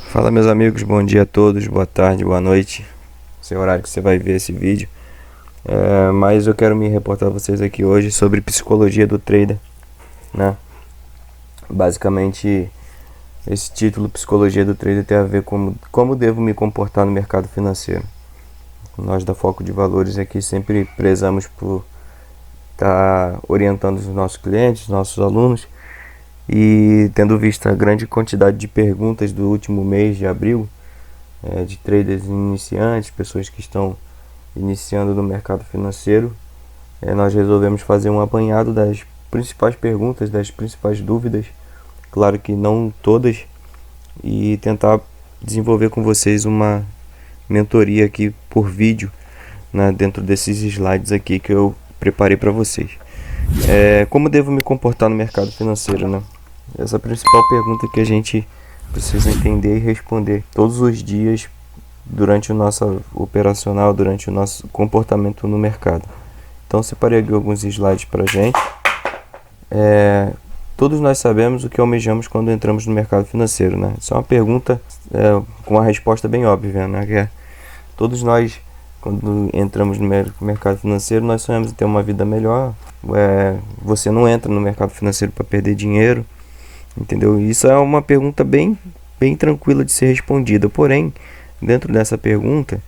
Fala, meus amigos, bom dia a todos, boa tarde, boa noite, seu horário que você vai ver esse vídeo. Mas eu quero me reportar a vocês aqui hoje sobre psicologia do trader, né? Basicamente, esse título, Psicologia do Trader, tem a ver com como devo me comportar no mercado financeiro. Nós da Foco de Valores aqui sempre prezamos por estar orientando os nossos clientes, os nossos alunos, e tendo visto a grande quantidade de perguntas do último mês de abril, de traders iniciantes, pessoas que estão iniciando no mercado financeiro, nós resolvemos fazer um apanhado das principais perguntas, das principais dúvidas, claro que não todas, e tentar desenvolver com vocês uma mentoria aqui por vídeo, né, dentro desses slides aqui que eu preparei para vocês. Como devo me comportar no mercado financeiro, né? Essa é a principal pergunta que a gente precisa entender e responder todos os dias durante o nosso operacional, durante o nosso comportamento no mercado. Então separei aqui alguns slides para a gente. Todos nós sabemos o que almejamos quando entramos no mercado financeiro, né? Isso é uma pergunta com uma resposta bem óbvia, né? Todos nós, quando entramos no mercado financeiro, nós sonhamos em ter uma vida melhor. Você não entra no mercado financeiro para perder dinheiro, entendeu? Isso é uma pergunta bem tranquila de ser respondida. Porém, dentro dessa pergunta,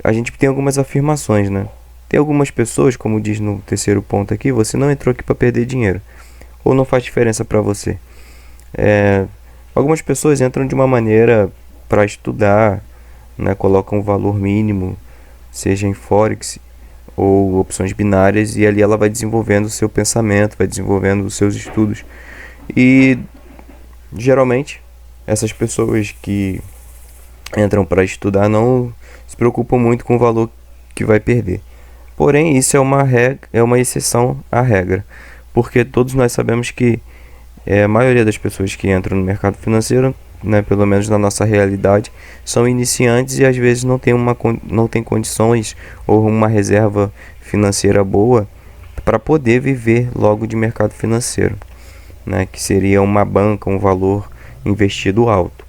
a gente tem algumas afirmações, né? Tem algumas pessoas, como diz no terceiro ponto aqui, você não entrou aqui para perder dinheiro, ou não faz diferença para você. Algumas pessoas entram de uma maneira para estudar, né? Colocam um valor mínimo, seja em Forex ou opções binárias, e ali ela vai desenvolvendo o seu pensamento, vai desenvolvendo os seus estudos. E geralmente essas pessoas que entram para estudar não se preocupam muito com o valor que vai perder. Porém, isso é uma exceção à regra, porque todos nós sabemos que a maioria das pessoas que entram no mercado financeiro, né, pelo menos na nossa realidade, são iniciantes e às vezes não tem condições ou uma reserva financeira boa para poder viver logo de mercado financeiro, né, que seria uma banca, um valor investido alto.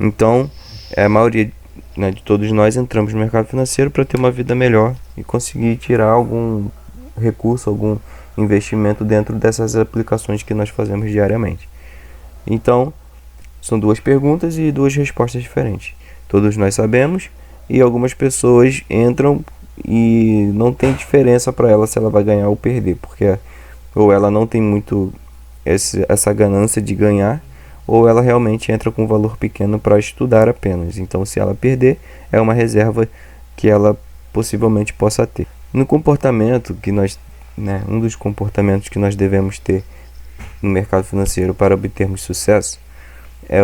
Então, a maioria, né, de todos nós entramos no mercado financeiro para ter uma vida melhor e conseguir tirar algum recurso, algum investimento dentro dessas aplicações que nós fazemos diariamente. Então, são duas perguntas e duas respostas diferentes. Todos nós sabemos, e algumas pessoas entram e não tem diferença para ela se ela vai ganhar ou perder, porque ou ela não tem muito essa ganância de ganhar, ou ela realmente entra com um valor pequeno para estudar apenas. Então, se ela perder, é uma reserva que ela possivelmente possa ter. No comportamento que nós, né, um dos comportamentos que nós devemos ter no mercado financeiro para obtermos sucesso é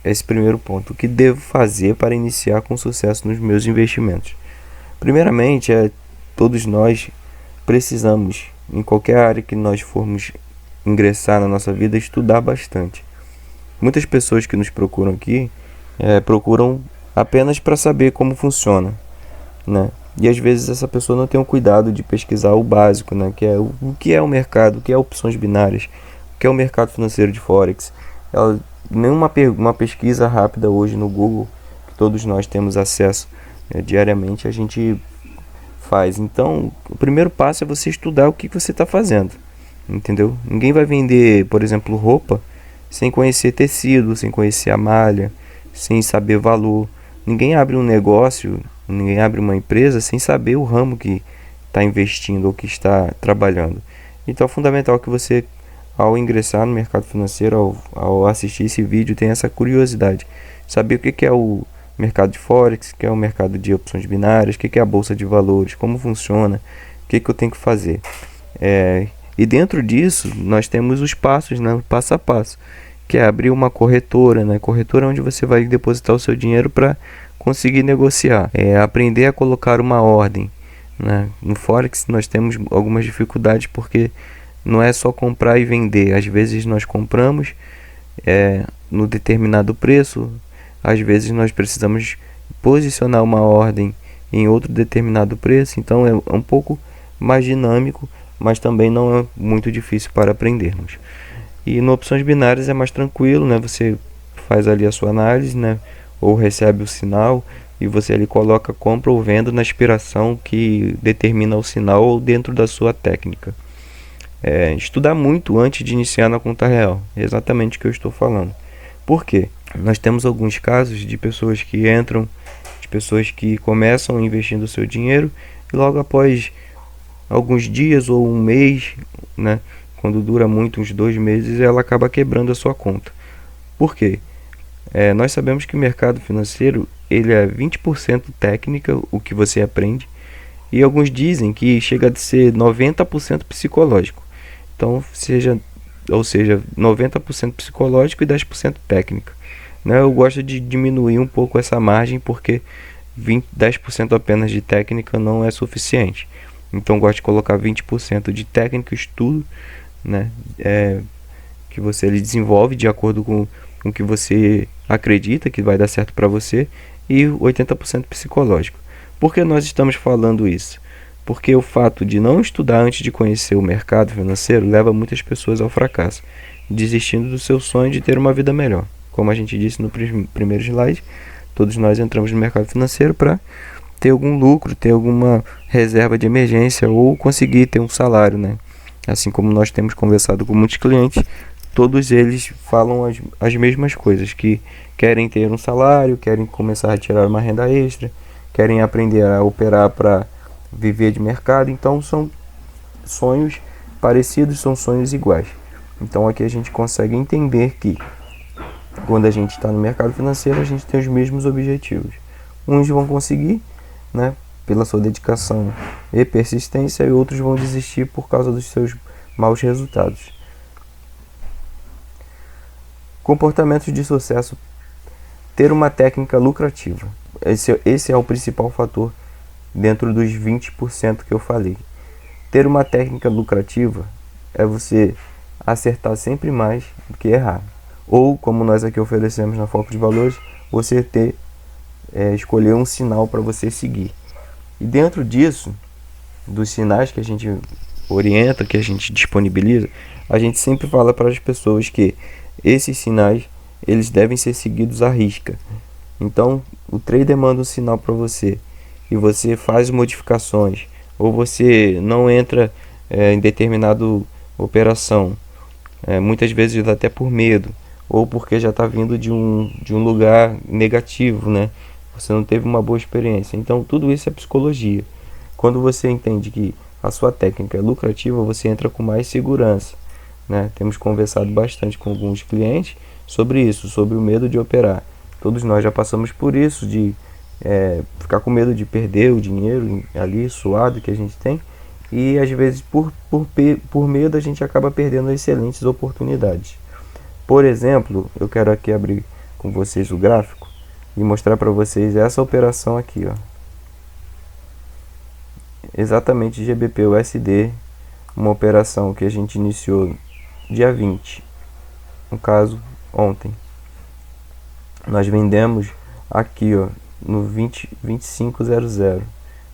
esse primeiro ponto. O que devo fazer para iniciar com sucesso nos meus investimentos? Primeiramente, todos nós precisamos, em qualquer área que nós formos ingressar na nossa vida, estudar bastante. Muitas pessoas que nos procuram aqui procuram apenas para saber como funciona, né? E às vezes essa pessoa não tem o cuidado de pesquisar o básico, né? Que é o que é o mercado, o que é opções binárias, o que é o mercado financeiro de Forex. Uma pesquisa rápida hoje no Google, que todos nós temos acesso diariamente, a gente faz. Então, o primeiro passo é você estudar o que você está fazendo, entendeu? Ninguém vai vender, por exemplo, roupa sem conhecer tecido, sem conhecer a malha, sem saber valor. Ninguém abre um negócio, ninguém abre uma empresa sem saber o ramo que está investindo ou que está trabalhando. Então é fundamental que você, ao ingressar no mercado financeiro, ao assistir esse vídeo, tenha essa curiosidade. Saber o que é o mercado de Forex, o que é o mercado de opções binárias, o que é a bolsa de valores, como funciona, o que eu tenho que fazer. E dentro disso, nós temos os passos, né, o passo a passo, que é abrir uma corretora, né? Corretora onde você vai depositar o seu dinheiro para conseguir negociar. Aprender a colocar uma ordem, né? No Forex nós temos algumas dificuldades porque não é só comprar e vender. Às vezes nós compramos no determinado preço, às vezes nós precisamos posicionar uma ordem em outro determinado preço, então é um pouco mais dinâmico, mas também não é muito difícil para aprendermos. E no opções binárias é mais tranquilo, né? Você faz ali a sua análise, né? Ou recebe o sinal e você ali coloca compra ou venda na expiração que determina o sinal ou dentro da sua técnica. Estudar muito antes de iniciar na conta real, é exatamente o que eu estou falando. Por quê? Nós temos alguns casos de pessoas que entram, de pessoas que começam investindo o seu dinheiro e logo após alguns dias ou um mês, né, quando dura muito, uns 2 meses, ela acaba quebrando a sua conta. Por quê? Nós sabemos que o mercado financeiro ele é 20% técnica, o que você aprende, e alguns dizem que chega a ser 90% psicológico. Então, ou seja, 90% psicológico e 10% técnica. Né? Eu gosto de diminuir um pouco essa margem porque 10% apenas de técnica não é suficiente. Então, gosto de colocar 20% de técnica, estudo, né? Que você ele desenvolve de acordo com o que você acredita que vai dar certo para você, e 80% psicológico. Por que nós estamos falando isso? Porque o fato de não estudar antes de conhecer o mercado financeiro leva muitas pessoas ao fracasso, desistindo do seu sonho de ter uma vida melhor. Como a gente disse no primeiro slide, todos nós entramos no mercado financeiro para ter algum lucro, ter alguma reserva de emergência ou conseguir ter um salário, né? Assim como nós temos conversado com muitos clientes, todos eles falam as mesmas coisas, que querem ter um salário, querem começar a tirar uma renda extra, querem aprender a operar para viver de mercado. Então são sonhos parecidos, são sonhos iguais. Então aqui a gente consegue entender que quando a gente está no mercado financeiro, a gente tem os mesmos objetivos. Uns vão conseguir, né, pela sua dedicação e persistência, e outros vão desistir por causa dos seus maus resultados. Comportamentos de sucesso. Ter uma técnica lucrativa. Esse é o principal fator dentro dos 20% que eu falei. Ter uma técnica lucrativa é você acertar sempre mais do que errar. Ou, como nós aqui oferecemos na Foco de Valores, você escolher um sinal para você seguir. E dentro disso, dos sinais que a gente orienta, que a gente disponibiliza, a gente sempre fala para as pessoas que esses sinais eles devem ser seguidos à risca. Então, o trader manda um sinal para você e você faz modificações, ou você não entra em determinada operação, muitas vezes até por medo, ou porque já está vindo de um lugar negativo, né? Você não teve uma boa experiência. Então, tudo isso é psicologia. Quando você entende que a sua técnica é lucrativa, você entra com mais segurança, né? Temos conversado bastante com alguns clientes sobre isso, sobre o medo de operar. Todos nós já passamos por isso, de ficar com medo de perder o dinheiro ali suado que a gente tem, e às vezes por medo a gente acaba perdendo excelentes oportunidades. Por exemplo, eu quero aqui abrir com vocês o gráfico e mostrar para vocês essa operação aqui, ó. Exatamente GBP USD, uma operação que a gente iniciou dia 20, no caso ontem. Nós vendemos aqui, ó, no 25,00.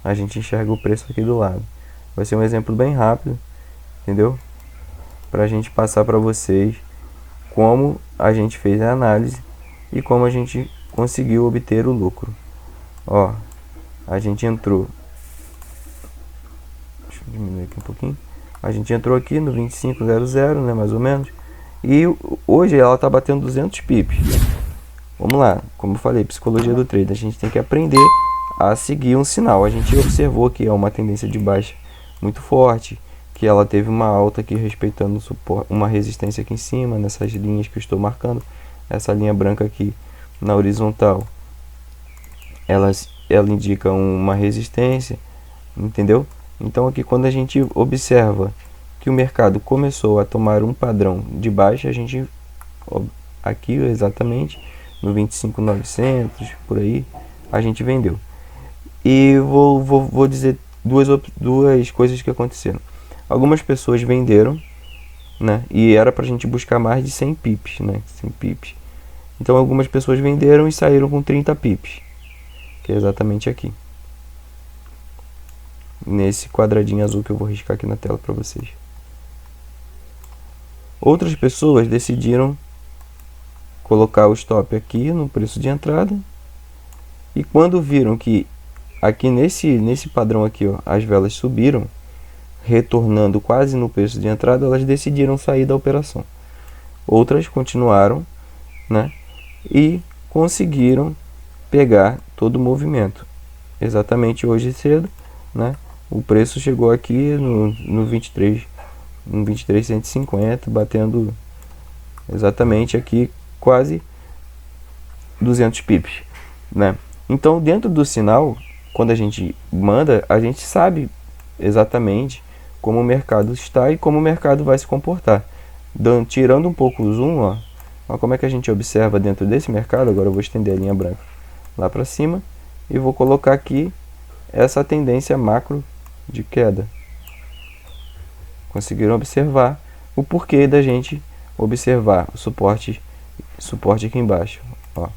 A gente enxerga o preço aqui do lado. Vai ser um exemplo bem rápido, entendeu? Para a gente passar para vocês como a gente fez a análise e como a gente conseguiu obter o lucro. Ó, a gente entrou. Deixa eu diminuir aqui um pouquinho. A gente entrou aqui no 25,00, né, mais ou menos. E hoje ela está batendo 200 pips. Vamos lá, como eu falei, psicologia do trade. A gente tem que aprender a seguir um sinal. A gente observou que é uma tendência de baixa muito forte, que ela teve uma alta aqui respeitando o suporte, uma resistência aqui em cima, nessas linhas que eu estou marcando. Essa linha branca aqui na horizontal, ela indica uma resistência, entendeu? Então aqui quando a gente observa que o mercado começou a tomar um padrão de baixa, a gente aqui exatamente no 25.900 por aí a gente vendeu. E vou dizer duas coisas que aconteceram. Algumas pessoas venderam né? E era pra gente buscar mais de 100 pips, né? 100 pips. Então algumas pessoas venderam e saíram com 30 pips, que é exatamente aqui, nesse quadradinho azul que eu vou riscar aqui na tela para vocês. Outras pessoas decidiram colocar o stop aqui no preço de entrada, e quando viram que aqui nesse padrão aqui, ó, as velas subiram, retornando quase no preço de entrada, elas decidiram sair da operação. Outras continuaram, né, e conseguiram pegar todo o movimento. Exatamente hoje cedo, né, o preço chegou aqui no 23, no 23.150, batendo exatamente aqui quase 200 pips, né? Então, dentro do sinal, quando a gente manda, a gente sabe exatamente como o mercado está e como o mercado vai se comportar. Tirando um pouco o zoom, ó como é que a gente observa dentro desse mercado. Agora eu vou estender a linha branca lá para cima e vou colocar aqui essa tendência macro de queda. Conseguiram observar o porquê da gente observar o suporte aqui embaixo, ó.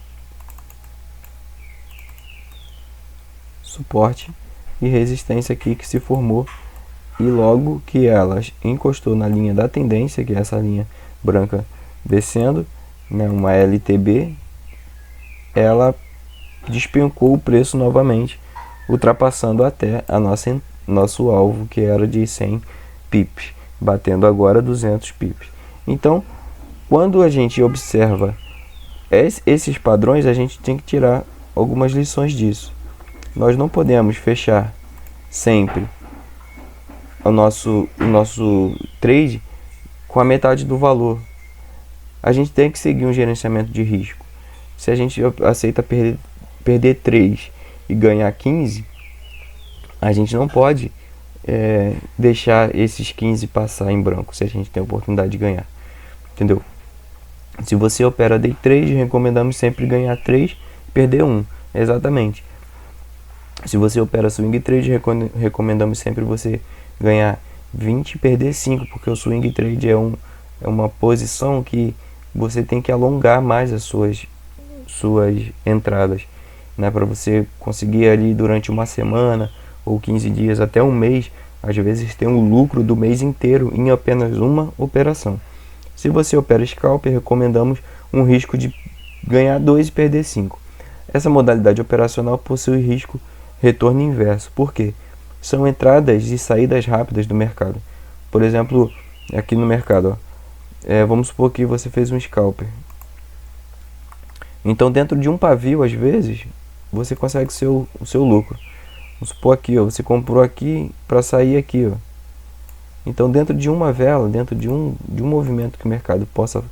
Suporte e resistência aqui que se formou, e logo que ela encostou na linha da tendência, que é essa linha branca descendo, né, uma LTB, ela despencou o preço novamente, ultrapassando até nosso alvo, que era de 100 pips, batendo agora 200 pips. Então, quando a gente observa esses padrões, a gente tem que tirar algumas lições disso. Nós não podemos fechar sempre o nosso trade com a metade do valor. A gente tem que seguir um gerenciamento de risco. Se a gente aceita perder 3 e ganhar 15, a gente não pode deixar esses 15 passar em branco se a gente tem a oportunidade de ganhar. Entendeu? Se você opera day trade, recomendamos sempre ganhar 3 e perder 1. Exatamente. Se você opera swing trade, recomendamos sempre você ganhar 20 e perder 5, porque o swing trade é uma posição que você tem que alongar mais as suas entradas, né, para você conseguir ali durante uma semana ou 15 dias até um mês, às vezes ter um lucro do mês inteiro em apenas uma operação. Se você opera scalp, recomendamos um risco de ganhar 2 e perder 5. Essa modalidade operacional possui risco retorno inverso. Por quê? São entradas e saídas rápidas do mercado. Por exemplo, aqui no mercado, ó, vamos supor que você fez um scalper. Então, dentro de um pavio, às vezes, você consegue o seu lucro. Vamos supor aqui, ó, você comprou aqui para sair aqui, ó. Então, dentro de uma vela, dentro de um movimento que o mercado possa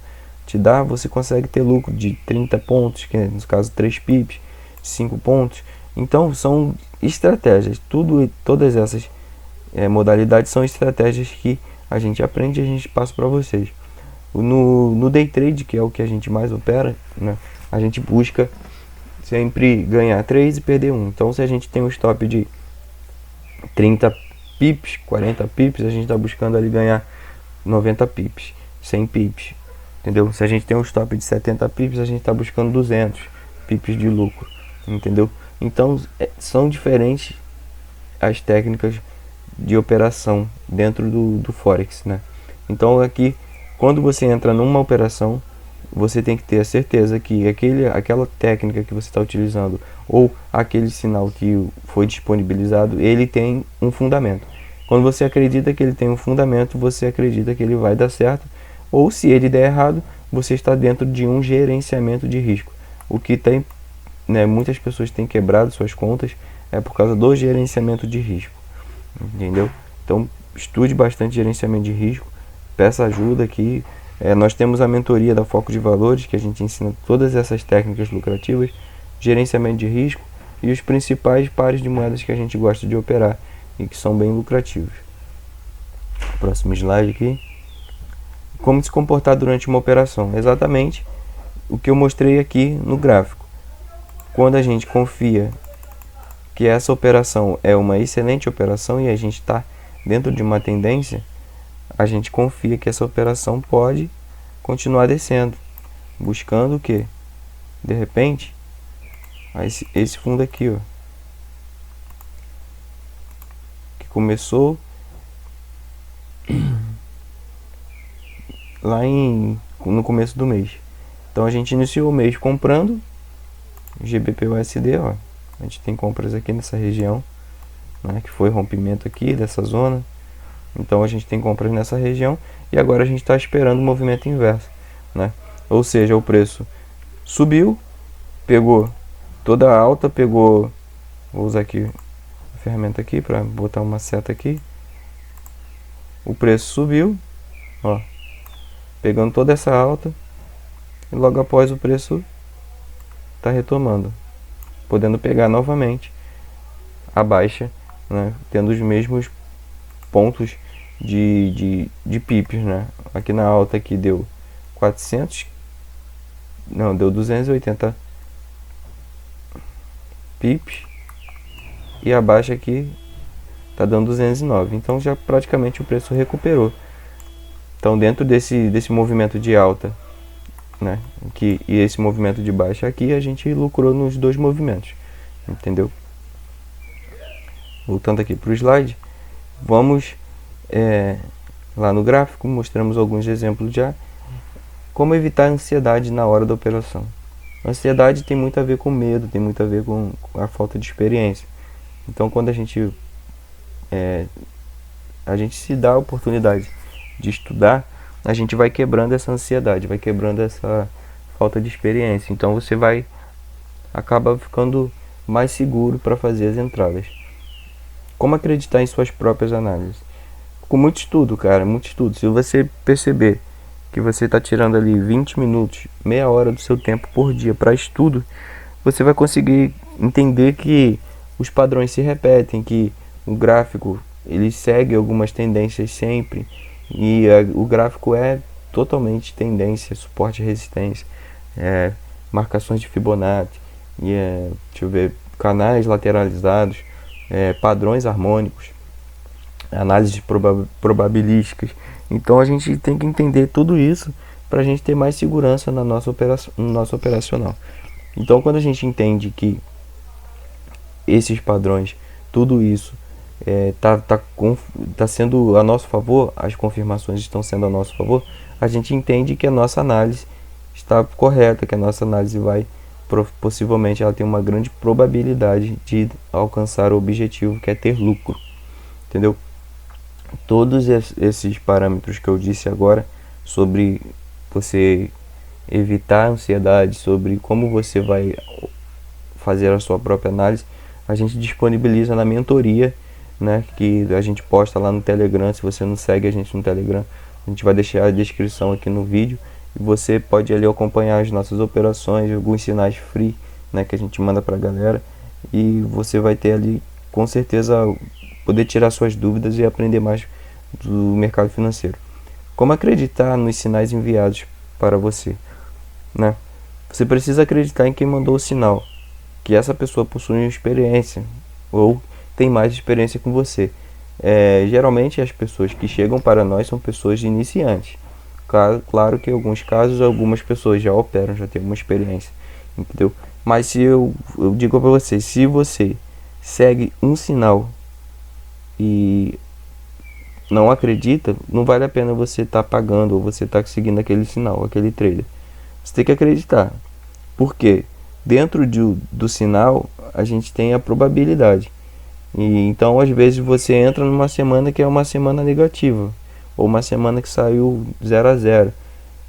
te dar, você consegue ter lucro de 30 pontos, que é, no caso, 3 pips, 5 pontos. Então, são estratégias. Todas essas modalidades são estratégias que a gente aprende e a gente passa para vocês. No day trade, que é o que a gente mais opera, né, a gente busca sempre ganhar 3 e perder 1. Então, se a gente tem um stop de 30 pips, 40 pips, a gente está buscando ali ganhar 90 pips, 100 pips, entendeu? Se a gente tem um stop de 70 pips, a gente está buscando 200 pips de lucro, entendeu? Então, são diferentes as técnicas de operação dentro do Forex, né? Então, aqui, quando você entra numa operação, você tem que ter a certeza que aquela técnica que você está utilizando ou aquele sinal que foi disponibilizado, ele tem um fundamento. Quando você acredita que ele tem um fundamento, você acredita que ele vai dar certo, ou se ele der errado, você está dentro de um gerenciamento de risco. O que tem, né, muitas pessoas têm quebrado suas contas é por causa do gerenciamento de risco, entendeu? Então, estude bastante gerenciamento de risco, peça ajuda aqui. Nós temos a mentoria da Foco de Valores, que a gente ensina todas essas técnicas lucrativas, gerenciamento de risco e os principais pares de moedas que a gente gosta de operar e que são bem lucrativos. Próximo slide aqui. Como se comportar durante uma operação. Exatamente o que eu mostrei aqui no gráfico. Quando a gente confia que essa operação é uma excelente operação e a gente está dentro de uma tendência, a gente confia que essa operação pode continuar descendo, buscando o que? De repente, esse fundo aqui, ó, que começou lá no começo do mês. Então a gente iniciou o mês comprando GBP/USD, ó. A gente tem compras aqui nessa região, né, que foi rompimento aqui dessa zona. Então a gente tem compras nessa região e agora a gente está esperando o movimento inverso, né? Ou seja, o preço subiu, pegou toda a alta, pegou, vou usar aqui a ferramenta aqui para botar uma seta aqui. O preço subiu, ó, pegando toda essa alta e logo após o preço está retomando, podendo pegar novamente a baixa, né, tendo os mesmos pontos de pips, né? Aqui na alta aqui deu 400, não, deu 280 pips e a baixa aqui tá dando 209. Então já praticamente o preço recuperou. Então dentro desse movimento de alta, né, e esse movimento de baixa aqui, a gente lucrou nos dois movimentos, entendeu? Voltando aqui para o slide, vamos lá no gráfico, mostramos alguns exemplos já. Como evitar a ansiedade na hora da operação. A ansiedade tem muito a ver com medo, tem muito a ver com a falta de experiência. Então quando a gente se dá a oportunidade de estudar, a gente vai quebrando essa ansiedade, vai quebrando essa falta de experiência. Então você acaba ficando mais seguro para fazer as entradas. Como acreditar em suas próprias análises? Com muito estudo, cara, muito estudo. Se você perceber que você está tirando ali 20 minutos, meia hora do seu tempo por dia para estudo, você vai conseguir entender que os padrões se repetem, que o gráfico ele segue algumas tendências sempre, e o gráfico é totalmente tendência, suporte e resistência, marcações de Fibonacci, deixa eu ver, canais lateralizados, padrões harmônicos, análises probabilísticas. Então a gente tem que entender tudo isso para a gente ter mais segurança na nossa no nosso operacional. Então quando a gente entende que esses padrões, tudo isso tá sendo a nosso favor, as confirmações estão sendo a nosso favor, a gente entende que a nossa análise está correta, que a nossa análise vai, possivelmente ela tem uma grande probabilidade de alcançar o objetivo, que é ter lucro, entendeu? Todos esses parâmetros que eu disse agora, sobre você evitar a ansiedade, sobre como você vai fazer a sua própria análise, a gente disponibiliza na mentoria, né, que a gente posta lá no Telegram. Se você não segue a gente no Telegram, a gente vai deixar a descrição aqui no vídeo, e você pode ali acompanhar as nossas operações, alguns sinais free, né, que a gente manda pra galera, e você vai ter ali, com certeza, poder tirar suas dúvidas e aprender mais do mercado financeiro. Como acreditar nos sinais enviados para você, né? Você precisa acreditar em quem mandou o sinal, que essa pessoa possui experiência ou tem mais experiência com você. Geralmente as pessoas que chegam para nós são pessoas iniciantes. Claro que em alguns casos algumas pessoas já operam, já têm uma experiência, entendeu? Mas se eu digo para você, se você segue um sinal e não acredita, não vale a pena você estar pagando ou você estar seguindo aquele sinal, aquele trader. Você tem que acreditar. Porque dentro do sinal a gente tem a probabilidade. E então às vezes você entra numa semana que é uma semana negativa, ou uma semana que saiu 0 a 0.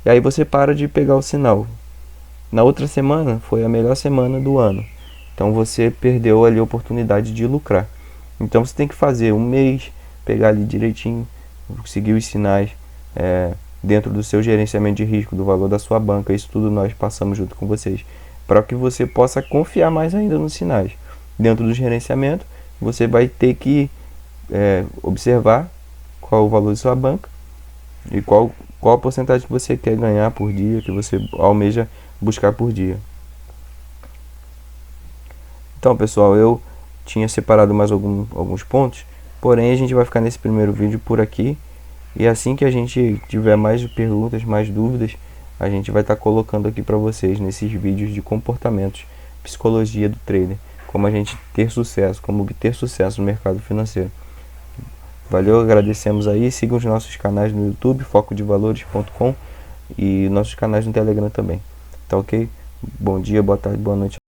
E aí você para de pegar o sinal. Na outra semana foi a melhor semana do ano. Então você perdeu ali a oportunidade de lucrar. Então você tem que fazer um mês, pegar ali direitinho, seguir os sinais, dentro do seu gerenciamento de risco, do valor da sua banca. Isso tudo nós passamos junto com vocês, para que você possa confiar mais ainda nos sinais. Dentro do gerenciamento, você vai ter que observar qual é o valor de sua banca e qual a porcentagem que você quer ganhar por dia, que você almeja buscar por dia. Então, pessoal, eu tinha separado mais alguns pontos, porém a gente vai ficar nesse primeiro vídeo por aqui. E assim que a gente tiver mais perguntas, mais dúvidas, a gente vai estar colocando aqui para vocês nesses vídeos de comportamentos, psicologia do trader, como a gente ter sucesso, como obter sucesso no mercado financeiro. Valeu, agradecemos aí, sigam os nossos canais no YouTube, focodevalores.com, e nossos canais no Telegram também. Tá ok? Bom dia, boa tarde, boa noite.